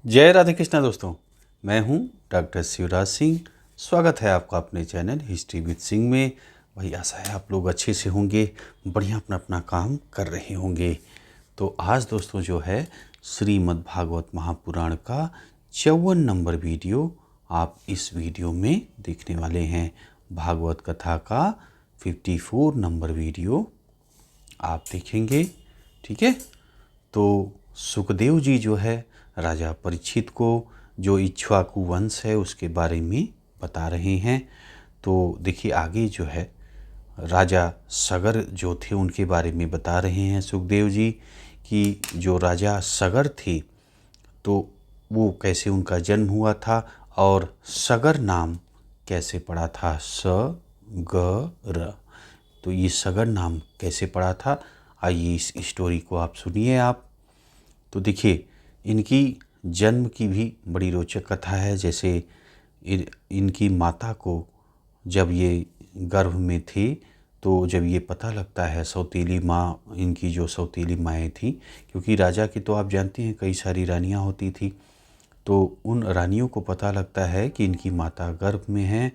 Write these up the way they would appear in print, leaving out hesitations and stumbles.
जय राधे कृष्णा दोस्तों, मैं हूं डॉक्टर शिवराज सिंह। स्वागत है आपका अपने चैनल हिस्ट्री विद सिंह में। भाई आशा है आप लोग अच्छे से होंगे, बढ़िया अपना अपना काम कर रहे होंगे। तो आज दोस्तों जो है श्रीमद् भागवत महापुराण का 54 नंबर वीडियो आप इस वीडियो में देखने वाले हैं। भागवत कथा का 54 नंबर वीडियो आप देखेंगे, ठीक है। तो सुखदेव जी जो है राजा परीक्षित को जो इक्ष्वाकु वंश है उसके बारे में बता रहे हैं। तो देखिए आगे जो है राजा सगर जो थे उनके बारे में बता रहे हैं सुखदेव जी कि जो राजा सगर थे तो वो कैसे उनका जन्म हुआ था और सगर नाम कैसे पड़ा था, स-ग-र। तो ये सगर नाम कैसे पड़ा था, आइए इस स्टोरी को आप सुनिए आप। तो देखिए इनकी जन्म की भी बड़ी रोचक कथा है। जैसे इनकी माता को जब ये गर्भ में थे तो जब ये पता लगता है, सौतेली माँ, इनकी जो सौतेली माएँ थी, क्योंकि राजा की तो आप जानते हैं कई सारी रानियाँ होती थी, तो उन रानियों को पता लगता है कि इनकी माता गर्भ में है।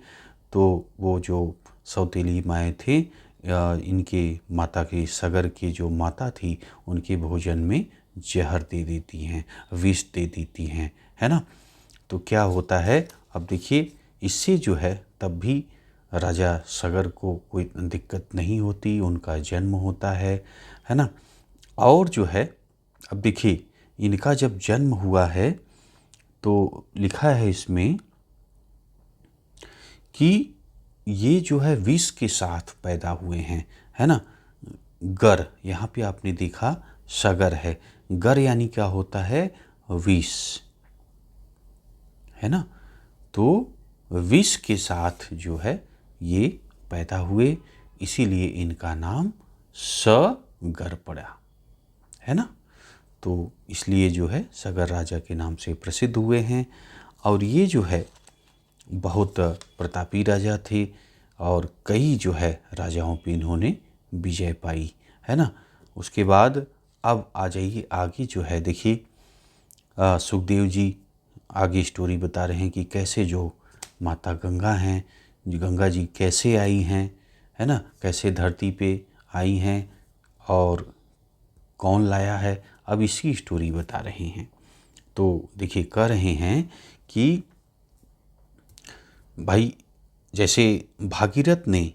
तो वो जो सौतेली माएँ थे इनके माता के सगर की जो माता थी उनके भोजन में जहर दे देती हैं, विष दे देती हैं, है ना। तो क्या होता है, अब देखिए इससे जो है तब भी राजा सगर को कोई दिक्कत नहीं होती, उनका जन्म होता है ना। और जो है अब देखिए इनका जब जन्म हुआ है तो लिखा है इसमें कि ये जो है विष के साथ पैदा हुए हैं, है ना। गर, यहाँ पे आपने देखा सगर है, गर यानी क्या होता है, विष, है ना। तो विष के साथ जो है ये पैदा हुए, इसीलिए इनका नाम सगर पड़ा, है ना। तो इसलिए जो है सगर राजा के नाम से प्रसिद्ध हुए हैं। और ये जो है बहुत प्रतापी राजा थे और कई जो है राजाओं पे इन्होंने विजय पाई, है ना। उसके बाद अब आ जाइए आगे जो है देखिए सुखदेव जी आगे स्टोरी बता रहे हैं कि कैसे जो माता गंगा हैं, जो गंगा जी कैसे आई हैं, है ना, कैसे धरती पे आई हैं और कौन लाया है, अब इसकी स्टोरी बता रहे हैं। तो देखिए कह रहे हैं कि भाई जैसे भागीरथ ने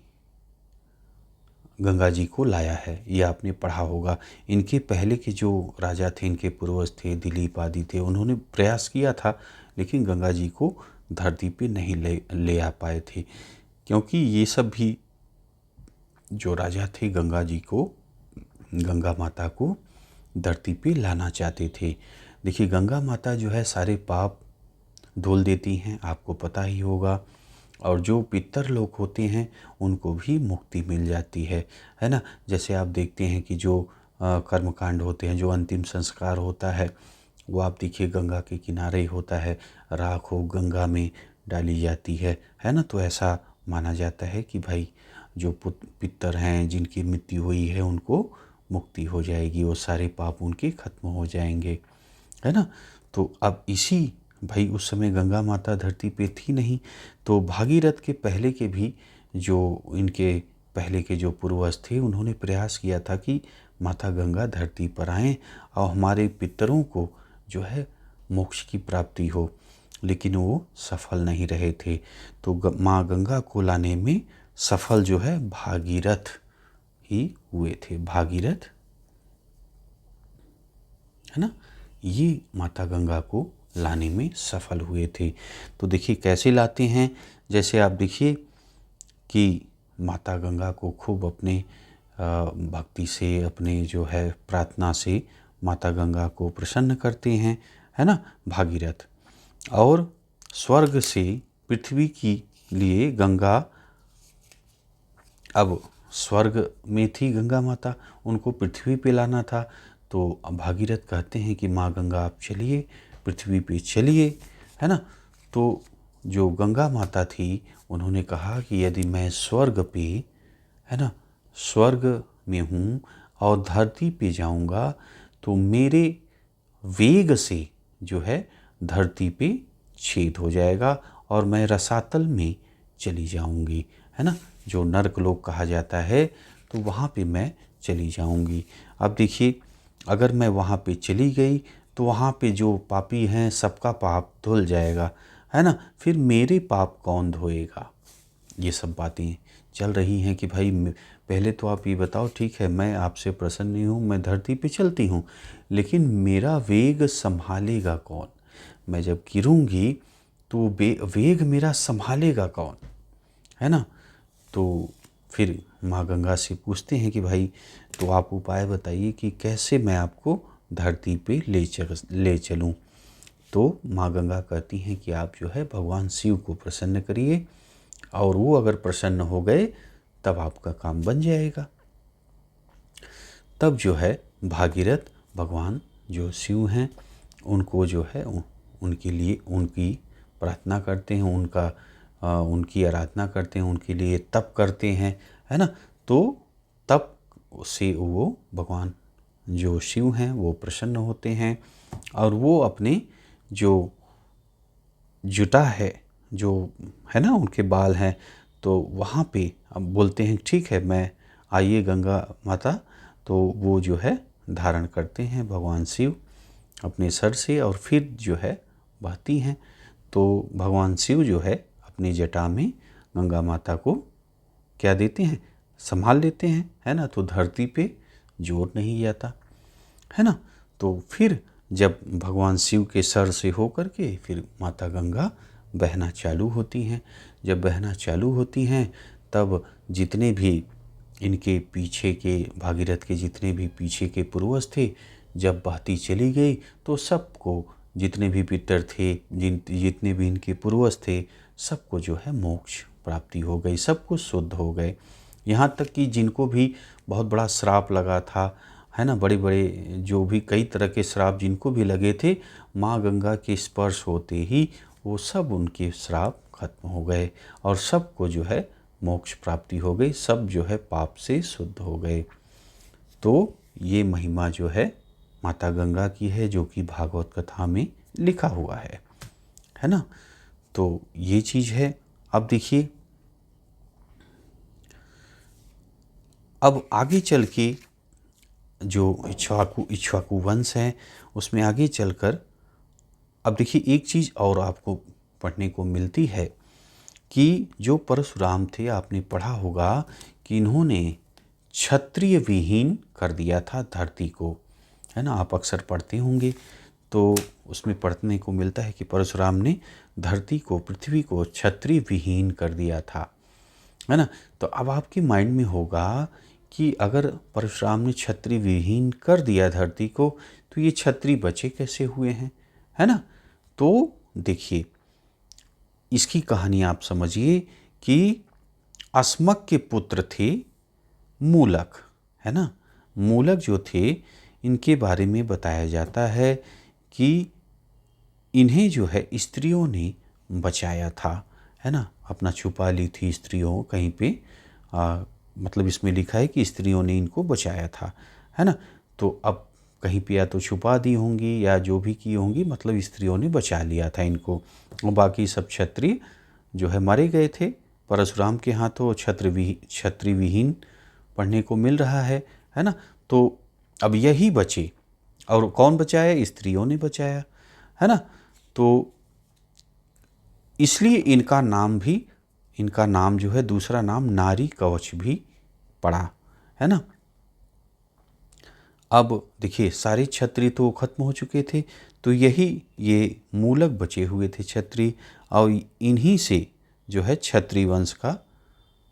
गंगा जी को लाया है, ये आपने पढ़ा होगा। इनके पहले के जो राजा थे, इनके पूर्वज थे, दिलीप आदि थे, उन्होंने प्रयास किया था लेकिन गंगा जी को धरती पे नहीं ले आ पाए थे, क्योंकि ये सब भी जो राजा थे गंगा जी को, गंगा माता को धरती पे लाना चाहते थे। देखिए गंगा माता जो है सारे पाप धुल देती हैं, आपको पता ही होगा। और जो पितर लोग होते हैं उनको भी मुक्ति मिल जाती है ना। जैसे आप देखते हैं कि जो कर्मकांड होते हैं, जो अंतिम संस्कार होता है, वो आप देखिए गंगा के किनारे ही होता है, राख हो गंगा में डाली जाती है ना। तो ऐसा माना जाता है कि भाई जो पितर हैं जिनकी मृत्यु हुई है उनको मुक्ति हो जाएगी, वो सारे पाप उनके खत्म हो जाएंगे, है ना। तो अब इसी भाई उस समय गंगा माता धरती पे थी नहीं, तो भागीरथ के पहले के भी जो इनके पहले के जो पूर्वज थे उन्होंने प्रयास किया था कि माता गंगा धरती पर आएं और हमारे पितरों को जो है मोक्ष की प्राप्ति हो, लेकिन वो सफल नहीं रहे थे। तो माँ गंगा को लाने में सफल जो है भागीरथ ही हुए थे, भागीरथ, है ना। ये माता गंगा को लाने में सफल हुए थे। तो देखिए कैसे लाते हैं, जैसे आप देखिए कि माता गंगा को खूब अपने भक्ति से, अपने जो है प्रार्थना से माता गंगा को प्रसन्न करते हैं, है ना, भागीरथ। और स्वर्ग से पृथ्वी की लिए गंगा, अब स्वर्ग में थी गंगा माता, उनको पृथ्वी पे लाना था। तो भागीरथ कहते हैं कि माँ गंगा आप चलिए, पृथ्वी पे चलिए, है ना। तो जो गंगा माता थी उन्होंने कहा कि यदि मैं स्वर्ग पे, है ना, स्वर्ग में हूँ और धरती पे जाऊँगा तो मेरे वेग से जो है धरती पे छेद हो जाएगा और मैं रसातल में चली जाऊंगी, है ना, जो नरकलोक कहा जाता है, तो वहाँ पे मैं चली जाऊंगी। अब देखिए, अगर मैं वहाँ पे चली गई तो वहाँ पे जो पापी हैं सबका पाप धुल जाएगा, है ना, फिर मेरे पाप कौन धोएगा। ये सब बातें चल रही हैं कि भाई पहले तो आप ये बताओ, ठीक है मैं आपसे प्रसन्न नहीं हूँ, मैं धरती पे चलती हूँ, लेकिन मेरा वेग संभालेगा कौन। मैं जब गिरूंगी तो वेग मेरा संभालेगा कौन, है ना। तो फिर माँ गंगा से पूछते हैं कि भाई तो आप उपाय बताइए कि कैसे मैं आपको धरती पे ले चलूँ। तो माँ गंगा कहती हैं कि आप जो है भगवान शिव को प्रसन्न करिए, और वो अगर प्रसन्न हो गए तब आपका काम बन जाएगा। तब जो है भागीरथ भगवान जो शिव हैं उनको जो है उनके लिए उनकी प्रार्थना करते हैं, उनकी आराधना करते हैं, उनके लिए तप करते हैं, है ना। तो तप से वो भगवान जो शिव हैं वो प्रसन्न होते हैं, और वो अपने जो जुटा है, जो है ना उनके बाल हैं, तो वहाँ पे अब बोलते हैं ठीक है मैं आइए गंगा माता, तो वो जो है धारण करते हैं भगवान शिव अपने सर से, और फिर जो है बहती हैं। तो भगवान शिव जो है अपनी जटा में गंगा माता को क्या देते हैं, संभाल लेते हैं, है ना। तो धरती पे जोर नहीं जाता, है ना। तो फिर जब भगवान शिव के सर से होकर के फिर माता गंगा बहना चालू होती हैं। जब बहना चालू होती हैं तब जितने भी इनके पीछे के भागीरथ के जितने भी पीछे के पूर्वज थे, जब बहती चली गई तो सबको, जितने भी पितर थे, जितने भी इनके पूर्वज थे, सबको जो है मोक्ष प्राप्ति हो गई, सब कुछ शुद्ध हो गए। यहाँ तक कि जिनको भी बहुत बड़ा श्राप लगा था, है ना, बड़े बड़े जो भी कई तरह के श्राप जिनको भी लगे थे, माँ गंगा के स्पर्श होते ही वो सब उनके श्राप खत्म हो गए और सबको जो है मोक्ष प्राप्ति हो गई, सब जो है पाप से शुद्ध हो गए। तो ये महिमा जो है माता गंगा की है, जो कि भागवत कथा में लिखा हुआ है ना। तो ये चीज़ है। अब देखिए, अब आगे चल के जो इक्ष्वाकु वंश है उसमें आगे चलकर अब देखिए एक चीज़ और आपको पढ़ने को मिलती है कि जो परशुराम थे, आपने पढ़ा होगा कि इन्होंने क्षत्रिय विहीन कर दिया था धरती को, है ना। आप अक्सर पढ़ते होंगे तो उसमें पढ़ने को मिलता है कि परशुराम ने धरती को, पृथ्वी को क्षत्रिय विहीन कर दिया था, है ना। तो अब आपके माइंड में होगा कि अगर परशुराम ने क्षत्रिय विहीन कर दिया धरती को, तो ये क्षत्रिय बचे कैसे हुए हैं, है ना। तो देखिए इसकी कहानी आप समझिए कि अस्मक के पुत्र थे मूलक, है ना। मूलक जो थे, इनके बारे में बताया जाता है कि इन्हें जो है स्त्रियों ने बचाया था, है ना। अपना छुपा ली थी स्त्रियों कहीं पे, मतलब इसमें लिखा है कि स्त्रियों ने इनको बचाया था, है ना। तो अब कहीं पे या तो छुपा दी होंगी या जो भी की होंगी, मतलब स्त्रियों ने बचा लिया था इनको, और बाकी सब क्षत्रिय जो है मारे गए थे। परशुराम के हाथों क्षत्रिय विहीन पढ़ने को मिल रहा है ना। तो अब यही बचे, और कौन बचाया, स्त्रियों ने बचाया, है ना। तो इसलिए इनका नाम जो है दूसरा नाम नारी कवच भी पड़ा, है ना। अब देखिए सारे क्षत्रिय तो खत्म हो चुके थे, तो ये मूलक बचे हुए थे क्षत्रिय, और इन्हीं से जो है क्षत्रिय वंश का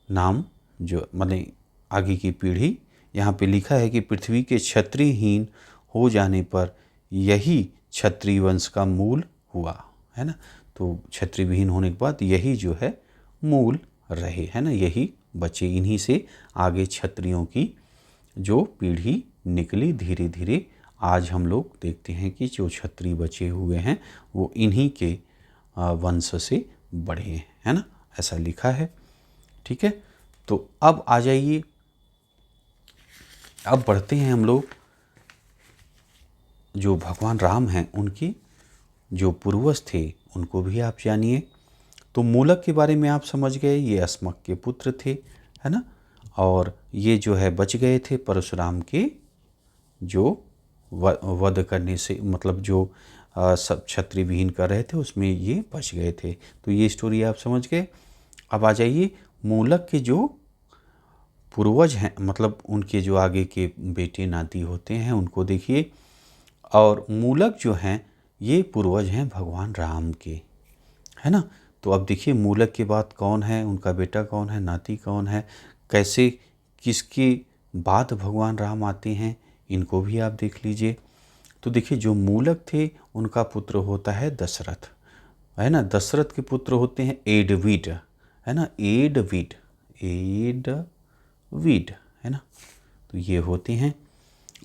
नाम, जो माने आगे की पीढ़ी, यहाँ पे लिखा है कि पृथ्वी के क्षत्रियहीन हो जाने पर यही क्षत्रिय वंश का मूल हुआ, है ना। तो क्षत्रिय विहीन होने के बाद यही जो है मूल रहे, है ना, यही बचे, इन्हीं से आगे क्षत्रियों की जो पीढ़ी निकली धीरे धीरे। आज हम लोग देखते हैं कि जो क्षत्रिय बचे हुए हैं वो इन्हीं के वंश से बढ़े हैं, है ना, ऐसा लिखा है। ठीक है, तो अब आ जाइए, अब बढ़ते हैं हम लोग जो भगवान राम हैं उनकी जो पूर्वज थे उनको भी आप जानिए। तो मूलक के बारे में आप समझ गए, ये अस्मक के पुत्र थे, है ना। और ये जो है बच गए थे परशुराम के जो वध करने से, मतलब जो सब क्षत्रिय विहीन कर रहे थे उसमें ये बच गए थे। तो ये स्टोरी आप समझ गए। अब आ जाइए मूलक के जो पूर्वज हैं, मतलब उनके जो आगे के बेटे नाती होते हैं उनको देखिए। और मूलक जो हैं ये पूर्वज हैं भगवान राम के, है ना। तो अब देखिए मूलक के बाद कौन है, उनका बेटा कौन है, नाती कौन है, कैसे किसके बाद भगवान राम आते हैं, इनको भी आप देख लीजिए। तो देखिए जो मूलक थे उनका पुत्र होता है दशरथ, है ना। दशरथ के पुत्र होते हैं एडविड, है ना, एडविड, एडविड, है ना। तो ये होते हैं।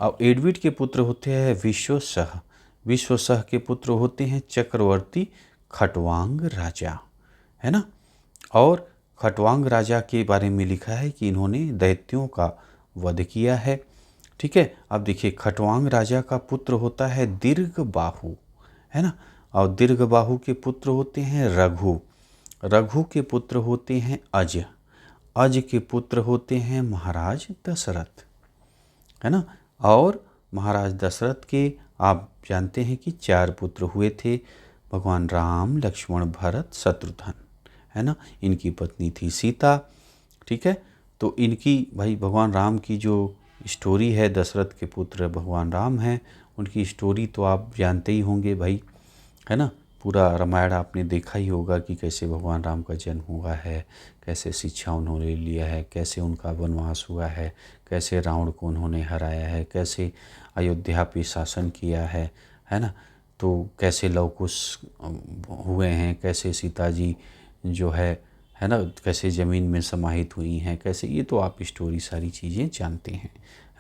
और एडविड के पुत्र होते हैं विश्वसह, विश्वसह के पुत्र होते हैं चक्रवर्ती खटवांग राजा, है ना। और खटवांग राजा के बारे में लिखा है कि इन्होंने दैत्यों का वध किया है, ठीक है। अब देखिए खटवांग राजा का पुत्र होता है दीर्घबाहु, है ना। और दीर्घबाहु के पुत्र होते हैं रघु, रघु के पुत्र होते हैं अज, अज के पुत्र होते हैं महाराज दशरथ, है ना। और महाराज दशरथ के आप जानते हैं कि 4 पुत्र हुए थे, भगवान राम, लक्ष्मण, भरत, शत्रुघ्न, है ना। इनकी पत्नी थी सीता, ठीक है। तो इनकी भाई भगवान राम की जो स्टोरी है, दशरथ के पुत्र भगवान राम हैं, उनकी स्टोरी तो आप जानते ही होंगे भाई, है ना। पूरा रामायण आपने देखा ही होगा कि कैसे भगवान राम का जन्म हुआ है, कैसे शिक्षा उन्होंने लिया है, कैसे उनका वनवास हुआ है, कैसे रावण को उन्होंने हराया है, कैसे अयोध्या पे शासन किया है ना। तो कैसे लव कुश हुए हैं, कैसे सीता जी जो है ना, कैसे ज़मीन में समाहित हुई हैं, कैसे, ये तो आप स्टोरी सारी चीज़ें जानते हैं,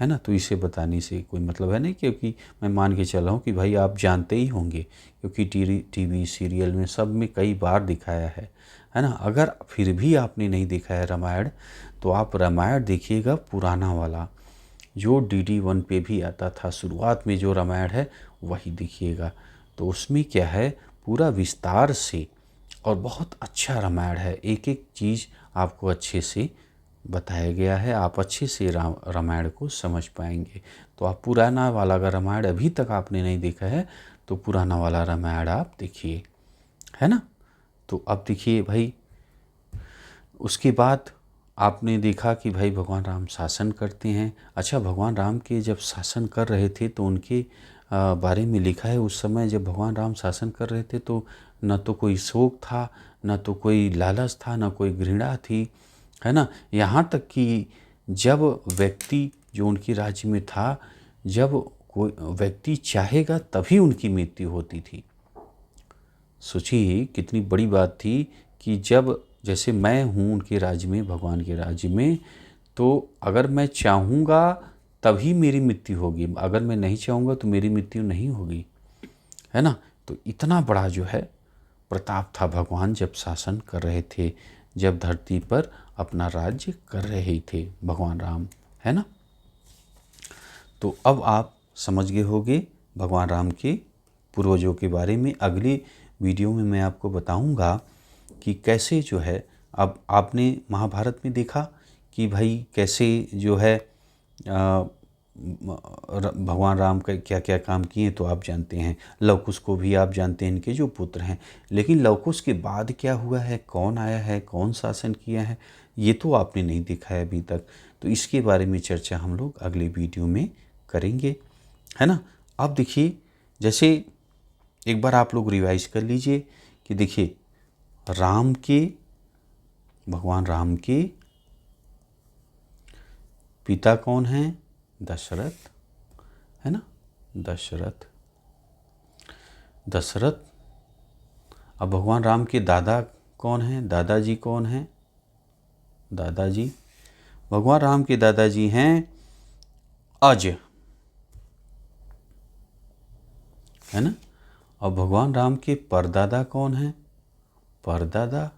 है ना। तो इसे बताने से कोई मतलब है नहीं, क्योंकि मैं मान के चल रहा हूँ कि भाई आप जानते ही होंगे, क्योंकि टीवी सीरियल में सब में कई बार दिखाया है ना। अगर फिर भी आपने नहीं देखा है रामायण, तो आप रामायण देखिएगा पुराना वाला, जो DD1 पे भी आता था, शुरुआत में जो रामायण है वही देखिएगा। तो उसमें क्या है, पूरा विस्तार से और बहुत अच्छा रामायण है, एक एक चीज़ आपको अच्छे से बताया गया है, आप अच्छे से रामायण को समझ पाएंगे। तो आप पुराना वाला अगर रामायण अभी तक आपने नहीं देखा है तो पुराना वाला रामायण आप देखिए, है ना। तो अब देखिए भाई, उसके बाद आपने देखा कि भाई भगवान राम शासन करते हैं। अच्छा, भगवान राम के जब शासन कर रहे थे तो उनके बारे में लिखा है, उस समय जब भगवान राम शासन कर रहे थे तो न तो कोई शोक था, न तो कोई लालच था, न कोई घृणा थी, है ना। यहाँ तक कि जब व्यक्ति जो उनके राज्य में था, जब कोई व्यक्ति चाहेगा तभी उनकी मृत्यु होती थी। सोचिए कितनी बड़ी बात थी कि जब, जैसे मैं हूँ उनके राज्य में, भगवान के राज्य में, तो अगर मैं चाहूँगा तभी मेरी मृत्यु होगी, अगर मैं नहीं चाहूँगा तो मेरी मृत्यु नहीं होगी, है ना। तो इतना बड़ा जो है प्रताप था भगवान जब शासन कर रहे थे, जब धरती पर अपना राज्य कर रहे थे भगवान राम, है ना। तो अब आप समझ गए होंगे भगवान राम के पूर्वजों के बारे में। अगली वीडियो में मैं आपको बताऊंगा कि कैसे जो है, अब आपने महाभारत में देखा कि भाई कैसे जो है भगवान राम का क्या क्या काम किए, तो आप जानते हैं। लव कुश को भी आप जानते हैं, इनके जो पुत्र हैं। लेकिन लव कुश के बाद क्या हुआ है, कौन आया है, कौन शासन किया है, ये तो आपने नहीं देखा है अभी तक। तो इसके बारे में चर्चा हम लोग अगले वीडियो में करेंगे, है ना। अब देखिए, जैसे एक बार आप लोग रिवाइज कर लीजिए कि देखिए राम के, भगवान राम के पिता कौन हैं, दशरथ, है ना, दशरथ, दशरथ। अब भगवान राम के दादा कौन हैं, दादाजी कौन हैं, दादाजी, भगवान राम के दादाजी हैं अज, है ना। और भगवान राम के परदादा कौन हैं, परदादा।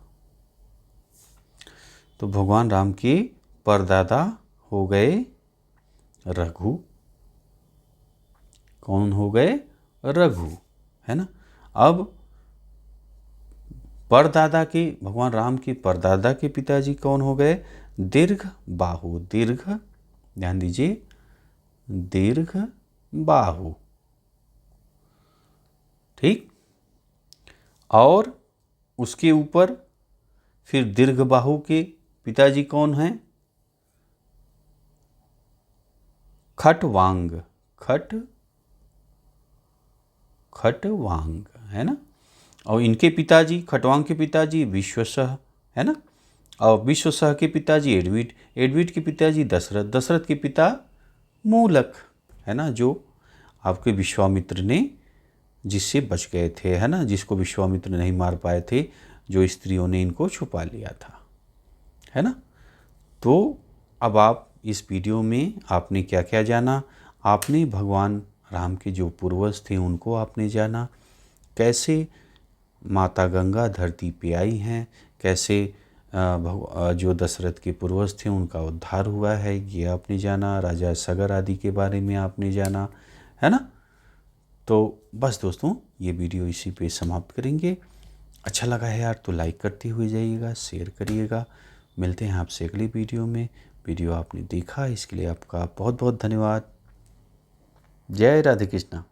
तो भगवान राम के परदादा हो गए रघु, कौन हो गए, रघु, है ना। अब परदादा के, भगवान राम के परदादा के पिताजी कौन हो गए? दीर्घ बाहु। दीर्घ, ध्यान दीजिए, दीर्घ बाहु। ठीक। और उसके ऊपर फिर दीर्घ बाहु के पिताजी कौन हैं? खटवांग। खटवांग, है ना। और इनके पिताजी, खटवांग के पिताजी विश्वसह, है ना। और विश्वसह के पिताजी एडविट, एडविट के पिताजी दशरथ, दशरथ के पिता मूलक, है ना, जो आपके विश्वामित्र ने, जिससे बच गए थे, है ना, जिसको विश्वामित्र नहीं मार पाए थे, जो स्त्रियों ने इनको छुपा लिया था, है ना। तो अब आप इस वीडियो में आपने क्या क्या जाना? आपने भगवान राम के जो पूर्वज थे उनको आपने जाना, कैसे माता गंगा धरती पे आई हैं, कैसे जो दशरथ के पूर्वज थे उनका उद्धार हुआ है, ये आपने जाना। राजा सगर आदि के बारे में आपने जाना, है ना। तो बस दोस्तों, ये वीडियो इसी पे समाप्त करेंगे। अच्छा लगा है यार तो लाइक करते हुए जाइएगा, शेयर करिएगा। मिलते हैं आपसे अगली वीडियो में। वीडियो आपने देखा इसके लिए आपका बहुत बहुत धन्यवाद। जय राधे कृष्णा।